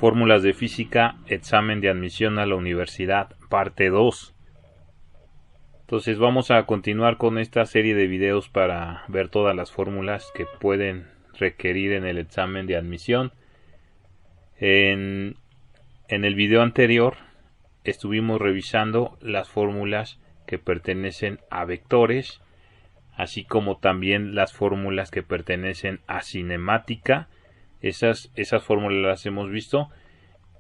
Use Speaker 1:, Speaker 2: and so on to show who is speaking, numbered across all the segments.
Speaker 1: Fórmulas de física, examen de admisión a la universidad, parte 2. Entonces vamos a continuar con esta serie de videos para ver todas las fórmulas que pueden requerir en el examen de admisión. En el video anterior estuvimos revisando las fórmulas que pertenecen a vectores, así como también las fórmulas que pertenecen a cinemática. Esas fórmulas las hemos visto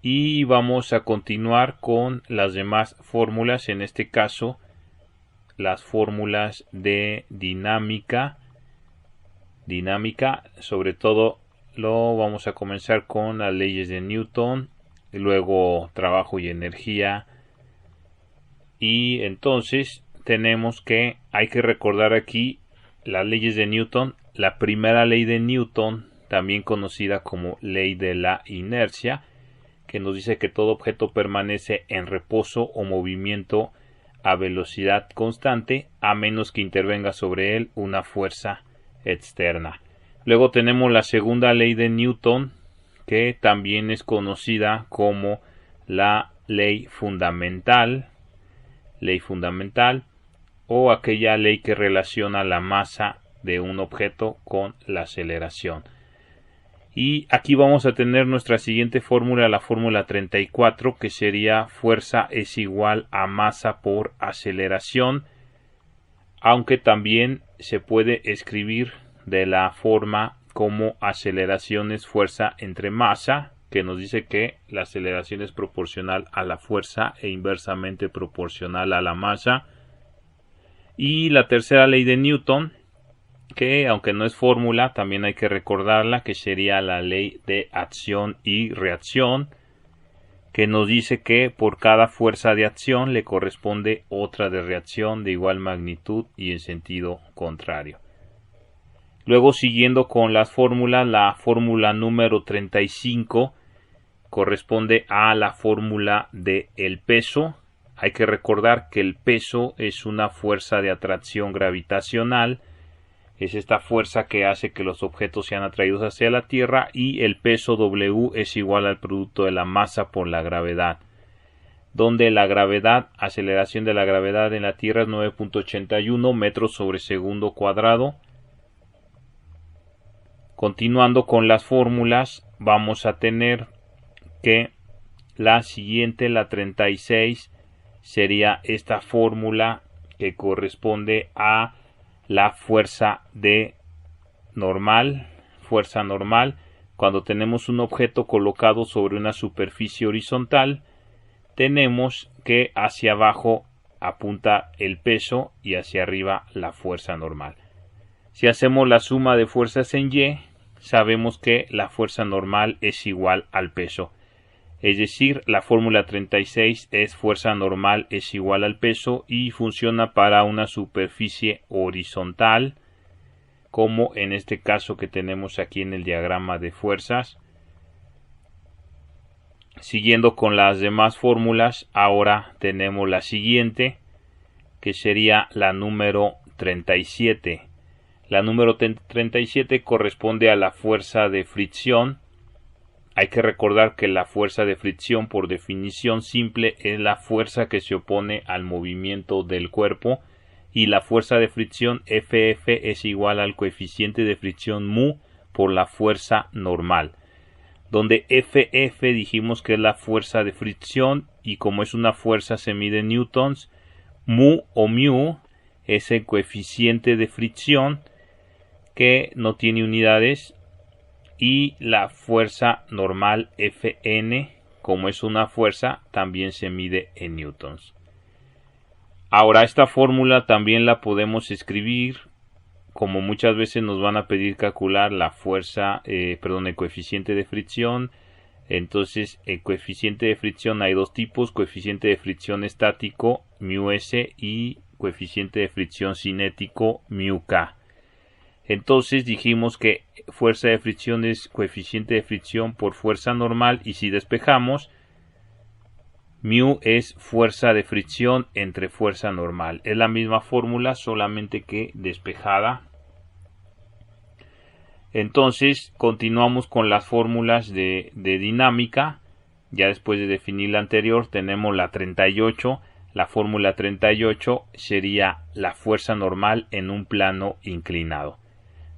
Speaker 1: y vamos a continuar con las demás fórmulas, en este caso las fórmulas de dinámica, sobre todo lo vamos a comenzar con las leyes de Newton, y luego trabajo y energía. Y entonces tenemos que, hay que recordar aquí las leyes de Newton. La primera ley de Newton, también conocida como ley de la inercia, que nos dice que todo objeto permanece en reposo o movimiento a velocidad constante, a menos que intervenga sobre él una fuerza externa. Luego tenemos la segunda ley de Newton, que también es conocida como la ley fundamental, o aquella ley que relaciona la masa de un objeto con la aceleración. Y aquí vamos a tener nuestra siguiente fórmula, la fórmula 34, que sería fuerza es igual a masa por aceleración, aunque también se puede escribir de la forma como aceleración es fuerza entre masa, que nos dice que la aceleración es proporcional a la fuerza e inversamente proporcional a la masa. Y la tercera ley de Newton, que aunque no es fórmula, también hay que recordarla, que sería la ley de acción y reacción, que nos dice que por cada fuerza de acción le corresponde otra de reacción de igual magnitud y en sentido contrario. Luego, siguiendo con las fórmulas, la fórmula número 35 corresponde a la fórmula de el peso. Hay que recordar que el peso es una fuerza de atracción gravitacional. Es esta fuerza que hace que los objetos sean atraídos hacia la Tierra, y el peso W es igual al producto de la masa por la gravedad, donde la gravedad, aceleración de la gravedad en la Tierra es 9.81 metros sobre segundo cuadrado. Continuando con las fórmulas, vamos a tener que la siguiente, la 36, sería esta fórmula que corresponde a la fuerza normal. Cuando tenemos un objeto colocado sobre una superficie horizontal, tenemos que hacia abajo apunta el peso y hacia arriba la fuerza normal. Si hacemos la suma de fuerzas en Y, sabemos que la fuerza normal es igual al peso. Es decir, la fórmula 36 es fuerza normal es igual al peso y funciona para una superficie horizontal, como en este caso que tenemos aquí en el diagrama de fuerzas. Siguiendo con las demás fórmulas, ahora tenemos la siguiente, que sería la número 37. La número 37 corresponde a la fuerza de fricción. Hay que recordar que la fuerza de fricción, por definición simple, es la fuerza que se opone al movimiento del cuerpo, y la fuerza de fricción FF es igual al coeficiente de fricción mu por la fuerza normal, donde FF dijimos que es la fuerza de fricción, y como es una fuerza se mide en newtons. Mu o mu es el coeficiente de fricción, que no tiene unidades, y la fuerza normal Fn, como es una fuerza, también se mide en newtons. Ahora, esta fórmula también la podemos escribir, como muchas veces nos van a pedir calcular la fuerza, el coeficiente de fricción. Entonces, el coeficiente de fricción hay dos tipos: coeficiente de fricción estático, μs, y coeficiente de fricción cinético, μk. Entonces dijimos que fuerza de fricción es coeficiente de fricción por fuerza normal, y si despejamos, mu es fuerza de fricción entre fuerza normal. Es la misma fórmula, solamente que despejada. Entonces continuamos con las fórmulas de dinámica. Ya después de definir la anterior tenemos la 38. La fórmula 38 sería la fuerza normal en un plano inclinado.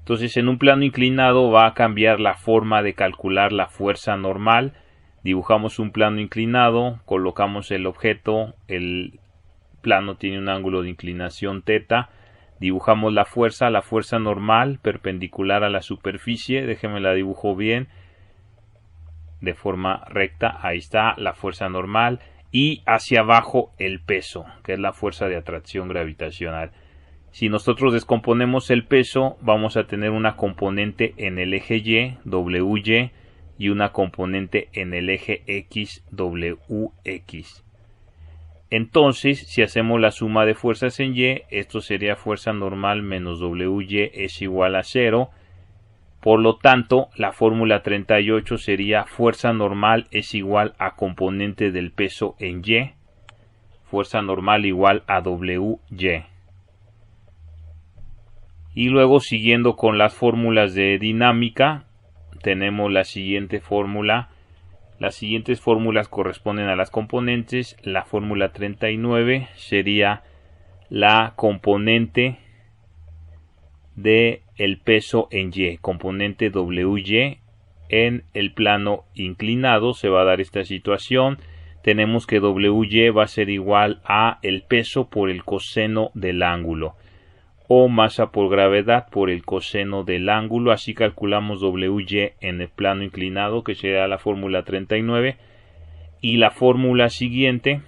Speaker 1: Entonces en un plano inclinado va a cambiar la forma de calcular la fuerza normal. Dibujamos un plano inclinado, colocamos el objeto, el plano tiene un ángulo de inclinación θ. Dibujamos la fuerza normal perpendicular a la superficie. Déjenme la dibujo bien de forma recta. Ahí está la fuerza normal. Y hacia abajo el peso, que es la fuerza de atracción gravitacional. Si nosotros descomponemos el peso, vamos a tener una componente en el eje Y, WY, y una componente en el eje X, WX. Entonces, si hacemos la suma de fuerzas en Y, esto sería fuerza normal menos WY es igual a 0. Por lo tanto, la fórmula 38 sería fuerza normal es igual a componente del peso en Y. Fuerza normal igual a WY. Y luego, siguiendo con las fórmulas de dinámica, tenemos la siguiente fórmula. Las siguientes fórmulas corresponden a las componentes. La fórmula 39 sería la componente de el peso en Y, componente WY en el plano inclinado. Se va a dar esta situación. Tenemos que WY va a ser igual a el peso por el coseno del ángulo, o masa por gravedad por el coseno del ángulo. Así calculamos WY en el plano inclinado, que será la fórmula 39. Y la fórmula siguiente,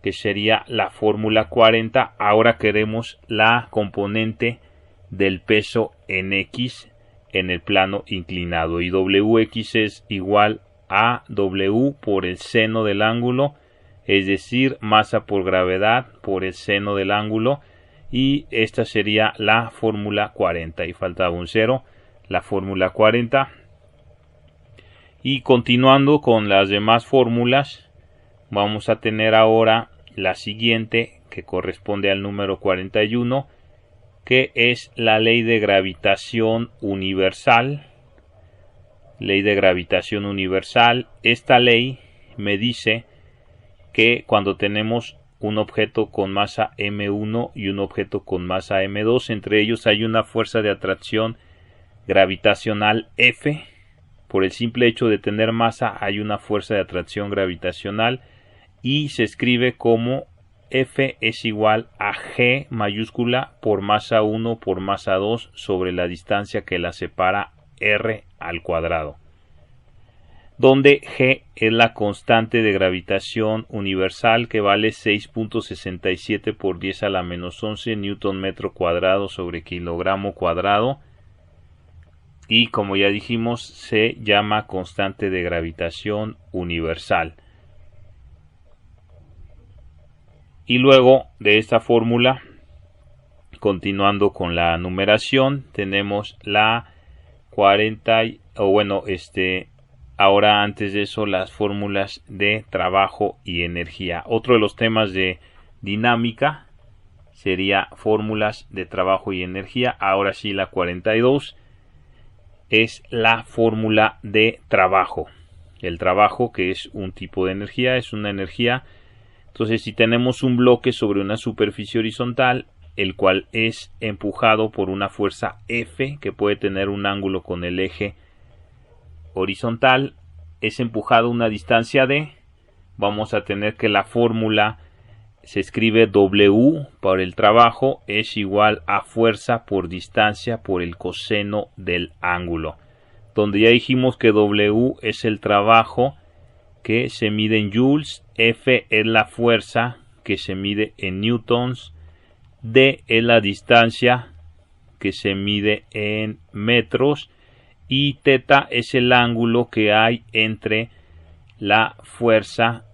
Speaker 1: que sería la fórmula 40, ahora queremos la componente del peso en X en el plano inclinado, y WX es igual a W por el seno del ángulo, es decir, masa por gravedad por el seno del ángulo, y esta sería la fórmula 40, y faltaba un 0, la fórmula 40. Y continuando con las demás fórmulas, vamos a tener ahora la siguiente, que corresponde al número 41, que es la ley de gravitación universal. Ley de gravitación universal. Esta ley me dice que cuando tenemos un objeto con masa M1 y un objeto con masa M2, entre ellos hay una fuerza de atracción gravitacional F. Por el simple hecho de tener masa hay una fuerza de atracción gravitacional, y se escribe como F es igual a G mayúscula por masa 1 por masa 2 sobre la distancia que la separa R al cuadrado, donde G es la constante de gravitación universal, que vale 6.67 por 10 a la menos 11 newton metro cuadrado sobre kilogramo cuadrado, y como ya dijimos se llama constante de gravitación universal. Y luego de esta fórmula, continuando con la numeración, tenemos la 40, ahora antes de eso las fórmulas de trabajo y energía. Otro de los temas de dinámica sería fórmulas de trabajo y energía. Ahora sí, la 42 es la fórmula de trabajo. El trabajo, que es un tipo de energía, es una energía. Entonces, si tenemos un bloque sobre una superficie horizontal, el cual es empujado por una fuerza F, que puede tener un ángulo con el eje horizontal, es empujado a una distancia D, vamos a tener que la fórmula se escribe W por el trabajo es igual a fuerza por distancia por el coseno del ángulo, donde ya dijimos que W es el trabajo que se mide en joules, F es la fuerza que se mide en newtons, D es la distancia que se mide en metros, y θ es el ángulo que hay entre la fuerza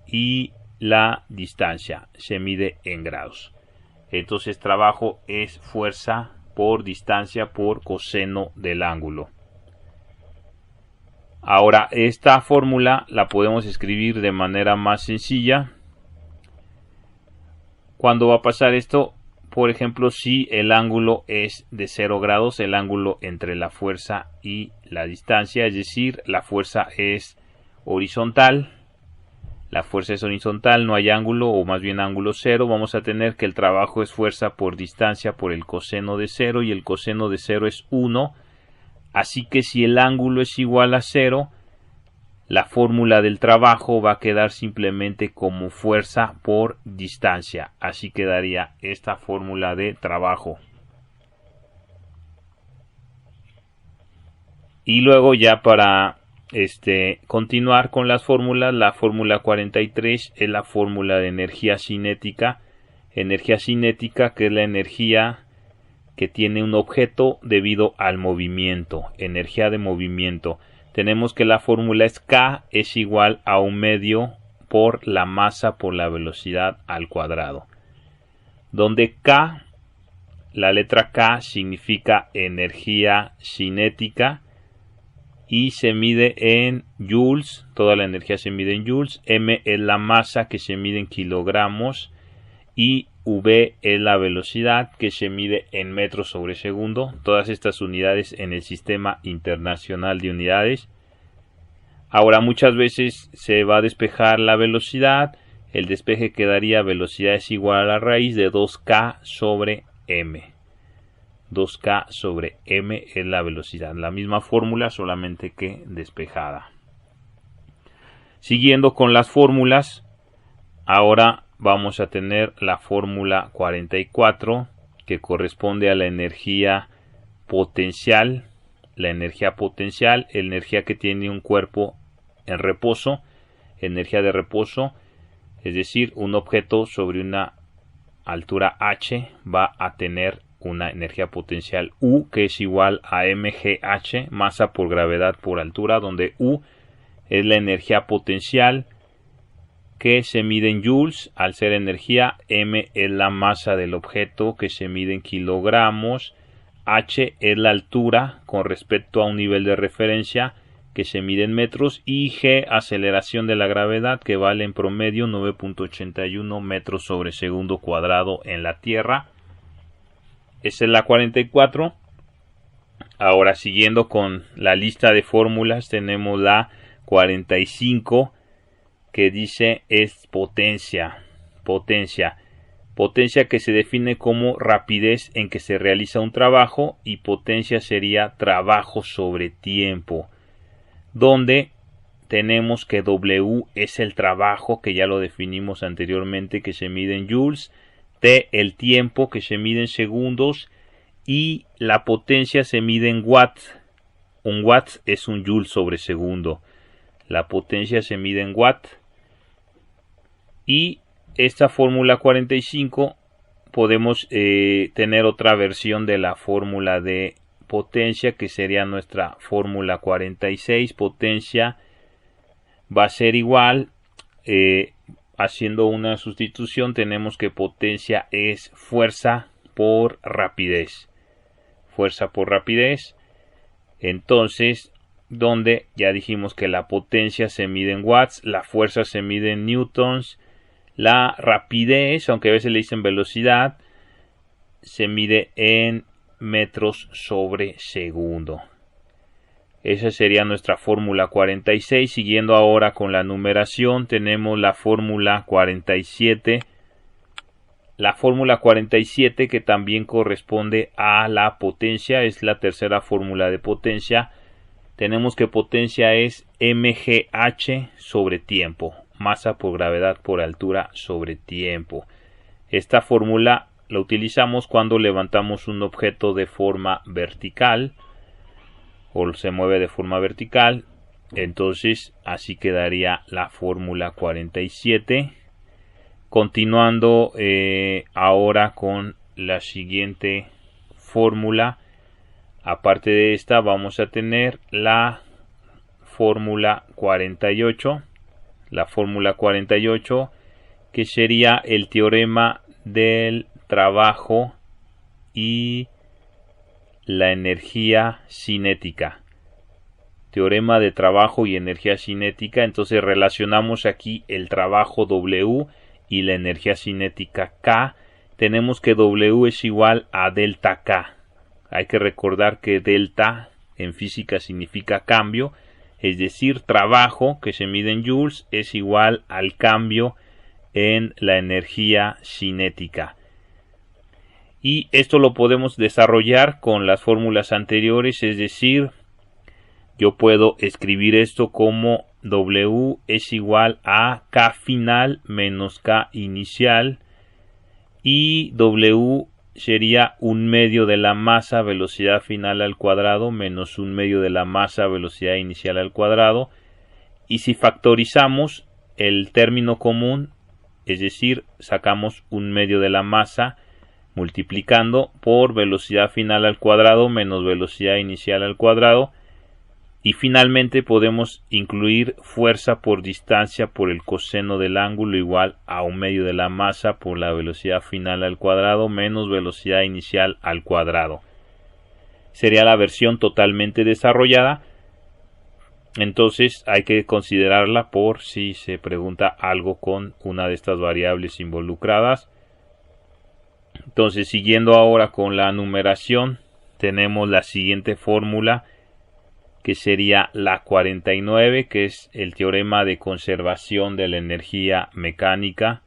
Speaker 1: y la distancia, se mide en grados. Entonces trabajo es fuerza por distancia por coseno del ángulo. Ahora, esta fórmula la podemos escribir de manera más sencilla. ¿Cuándo va a pasar esto? Por ejemplo, si el ángulo es de 0 grados, el ángulo entre la fuerza y la distancia, es decir, la fuerza es horizontal. La fuerza es horizontal, no hay ángulo, o más bien ángulo cero. Vamos a tener que el trabajo es fuerza por distancia por el coseno de 0, y el coseno de 0 es 1. Así que si el ángulo es igual a 0, la fórmula del trabajo va a quedar simplemente como fuerza por distancia. Así quedaría esta fórmula de trabajo. Y luego ya para continuar con las fórmulas, la fórmula 43 es la fórmula de energía cinética. Energía cinética, que es la energía que tiene un objeto debido al movimiento. Energía de movimiento. Tenemos que la fórmula es K es igual a 1/2 por la masa por la velocidad al cuadrado. Donde K, la letra K significa energía cinética y se mide en joules. Toda la energía se mide en joules. M es la masa, que se mide en kilogramos, y V es la velocidad, que se mide en metros sobre segundo. Todas estas unidades en el Sistema Internacional de Unidades. Ahora, muchas veces se va a despejar la velocidad. El despeje quedaría: velocidad es igual a la raíz de 2K sobre M. 2K sobre M es la velocidad. La misma fórmula, solamente que despejada. Siguiendo con las fórmulas, ahora vamos a tener la fórmula 44, que corresponde a la energía potencial. La energía potencial, energía que tiene un cuerpo en reposo, energía de reposo, es decir, un objeto sobre una altura h va a tener una energía potencial U, que es igual a mgh, masa por gravedad por altura, donde U es la energía potencial que se mide en joules. Al ser energía, m es la masa del objeto, que se mide en kilogramos, h es la altura con respecto a un nivel de referencia, que se mide en metros, y g, aceleración de la gravedad, que vale en promedio 9.81 metros sobre segundo cuadrado en la Tierra. Esa es la 44. Ahora, siguiendo con la lista de fórmulas, tenemos la 45, que dice es potencia. Potencia que se define como rapidez en que se realiza un trabajo, y potencia sería trabajo sobre tiempo, donde tenemos que W es el trabajo, que ya lo definimos anteriormente, que se mide en joules, T el tiempo, que se mide en segundos, y la potencia se mide en watts. Un watt es un joule sobre segundo. La potencia se mide en watt. Y esta fórmula 45 podemos tener otra versión de la fórmula de potencia, que sería nuestra fórmula 46. Potencia va a ser igual, haciendo una sustitución, tenemos que potencia es fuerza por rapidez. Fuerza por rapidez. Entonces, donde ya dijimos que la potencia se mide en watts, la fuerza se mide en newtons, la rapidez, aunque a veces le dicen velocidad, se mide en metros sobre segundo. Esa sería nuestra fórmula 46. Siguiendo ahora con la numeración, tenemos la fórmula 47. La fórmula 47, que también corresponde a la potencia, es la tercera fórmula de potencia. Tenemos que potencia es mgh sobre tiempo, masa por gravedad por altura sobre tiempo. Esta fórmula la utilizamos cuando levantamos un objeto de forma vertical, o se mueve de forma vertical. Entonces así quedaría la fórmula 47. Continuando ahora con la siguiente fórmula. Aparte de esta, vamos a tener la fórmula 48. La fórmula 48, que sería el teorema del trabajo y la energía cinética. Teorema de trabajo y energía cinética. Entonces relacionamos aquí el trabajo W y la energía cinética K. Tenemos que W es igual a delta K. Hay que recordar que delta en física significa cambio. es decir, trabajo que se mide en joules es igual al cambio en la energía cinética. Y esto lo podemos desarrollar con las fórmulas anteriores, es decir, yo puedo escribir esto como W es igual a K final menos K inicial, y W sería 1/2 de la masa velocidad final al cuadrado menos 1/2 de la masa velocidad inicial al cuadrado. Y si factorizamos el término común, es decir, sacamos 1/2 de la masa multiplicando por velocidad final al cuadrado menos velocidad inicial al cuadrado, y finalmente podemos incluir fuerza por distancia por el coseno del ángulo igual a 1/2 de la masa por la velocidad final al cuadrado menos velocidad inicial al cuadrado. Sería la versión totalmente desarrollada. Entonces hay que considerarla por si se pregunta algo con una de estas variables involucradas. Entonces, siguiendo ahora con la numeración, tenemos la siguiente fórmula, que sería la 49, que es el teorema de conservación de la energía mecánica.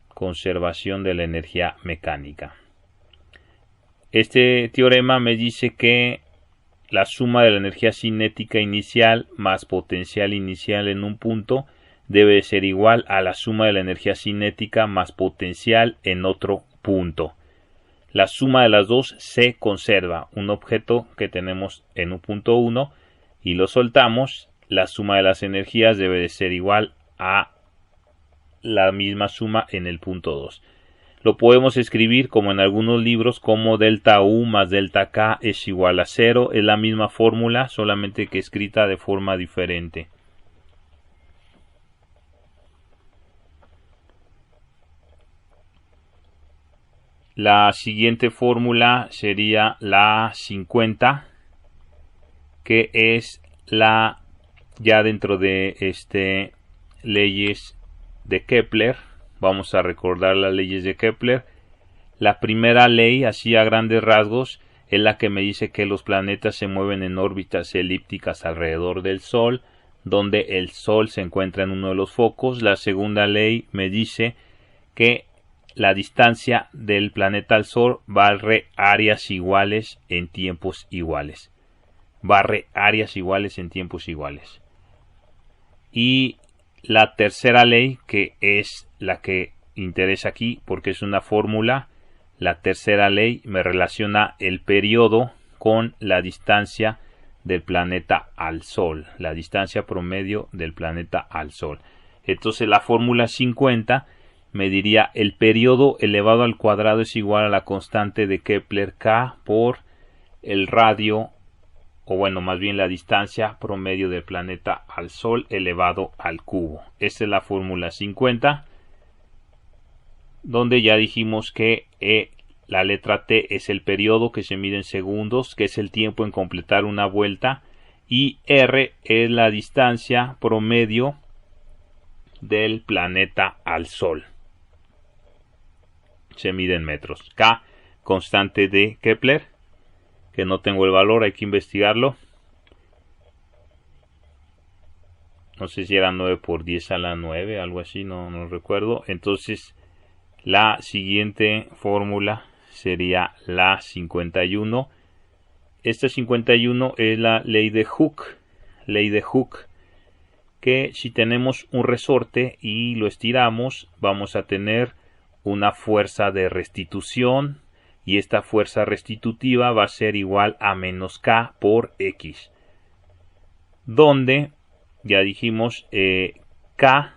Speaker 1: Conservación de la energía mecánica. Este teorema me dice que la suma de la energía cinética inicial más potencial inicial en un punto debe ser igual a la suma de la energía cinética más potencial en otro punto. La suma de las dos se conserva. Un objeto que tenemos en un punto 1 y lo soltamos, la suma de las energías debe de ser igual a la misma suma en el punto 2. Lo podemos escribir como en algunos libros como delta U más delta K es igual a 0. Es la misma fórmula, solamente que escrita de forma diferente. La siguiente fórmula sería la 50, que es la ya dentro de leyes de Kepler. Vamos a recordar las leyes de Kepler. La primera ley, así a grandes rasgos, es la que me dice que los planetas se mueven en órbitas elípticas alrededor del Sol, donde el Sol se encuentra en uno de los focos. La segunda ley me dice que la distancia del planeta al Sol barre áreas iguales en tiempos iguales. Barre áreas iguales en tiempos iguales. Y la tercera ley, que es la que interesa aquí porque es una fórmula, la tercera ley me relaciona el periodo con la distancia del planeta al Sol, la distancia promedio del planeta al Sol. Entonces la fórmula 50 me diría el periodo elevado al cuadrado es igual a la constante de Kepler K por el radio, o bueno, más bien la distancia promedio del planeta al Sol elevado al cubo. Esta es la fórmula 50, donde ya dijimos que la letra T es el periodo que se mide en segundos, que es el tiempo en completar una vuelta, y R es la distancia promedio del planeta al Sol. Se mide en metros. K, constante de Kepler, que no tengo el valor, hay que investigarlo. No sé si era 9 por 10 a la 9, algo así, no recuerdo. Entonces, la siguiente fórmula sería la 51. Esta 51 es la ley de Hooke. Ley de Hooke, que si tenemos un resorte y lo estiramos, vamos a tener una fuerza de restitución, y esta fuerza restitutiva va a ser igual a menos K por X, donde ya dijimos K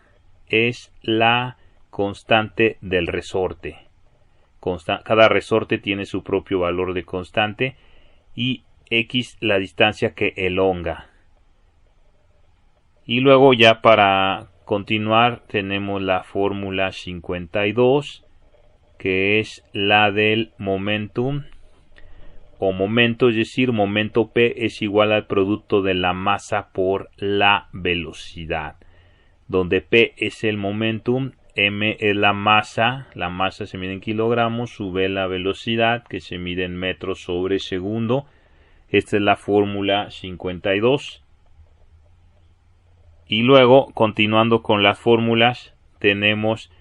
Speaker 1: es la constante del resorte. Cada resorte tiene su propio valor de constante, y X la distancia que elonga. Y luego ya para continuar tenemos la fórmula 52, que es la del momentum o momento, es decir, momento P es igual al producto de la masa por la velocidad, donde P es el momentum, M es la masa se mide en kilogramos, V la velocidad que se mide en metros sobre segundo. Esta es la fórmula 52. Y luego, continuando con las fórmulas, tenemos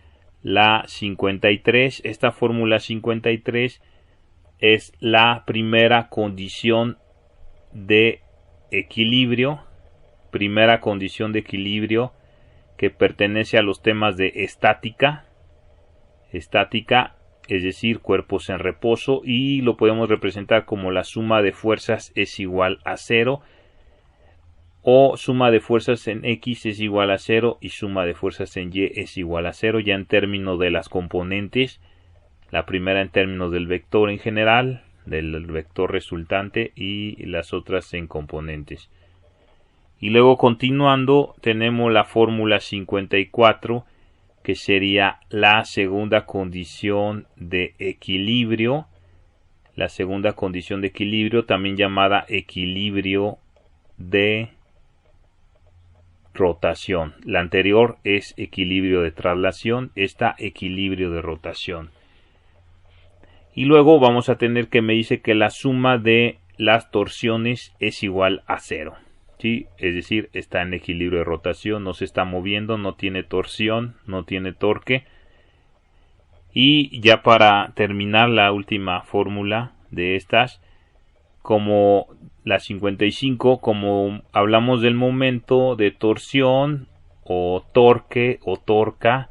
Speaker 1: la 53. Esta fórmula 53 es la primera condición de equilibrio. Primera condición de equilibrio que pertenece a los temas de estática. Estática, es decir, cuerpos en reposo, y lo podemos representar como la suma de fuerzas es igual a 0, o suma de fuerzas en X es igual a 0 y suma de fuerzas en Y es igual a 0, ya en términos de las componentes. La primera en términos del vector en general, del vector resultante, y las otras en componentes. Y luego, continuando, tenemos la fórmula 54, que sería la segunda condición de equilibrio. La segunda condición de equilibrio, también llamada equilibrio de rotación. La anterior es equilibrio de traslación, esta equilibrio de rotación. Y luego vamos a tener que me dice que la suma de las torsiones es igual a 0. ¿Sí? Es decir, está en equilibrio de rotación, no se está moviendo, no tiene torsión, no tiene torque. Y ya para terminar, la última fórmula de estas, como la 55, como hablamos del momento de torsión o torque o torca,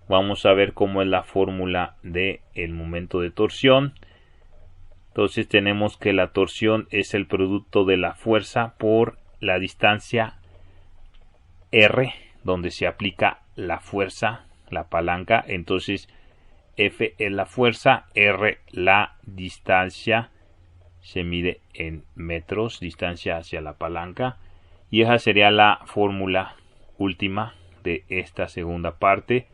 Speaker 1: vamos a ver cómo es la fórmula del momento de torsión. Entonces tenemos que la torsión es el producto de la fuerza por la distancia R, donde se aplica la fuerza, la palanca. Entonces F es la fuerza, R la distancia, se mide en metros, distancia hacia la palanca. Y esa sería la fórmula última de esta segunda parte.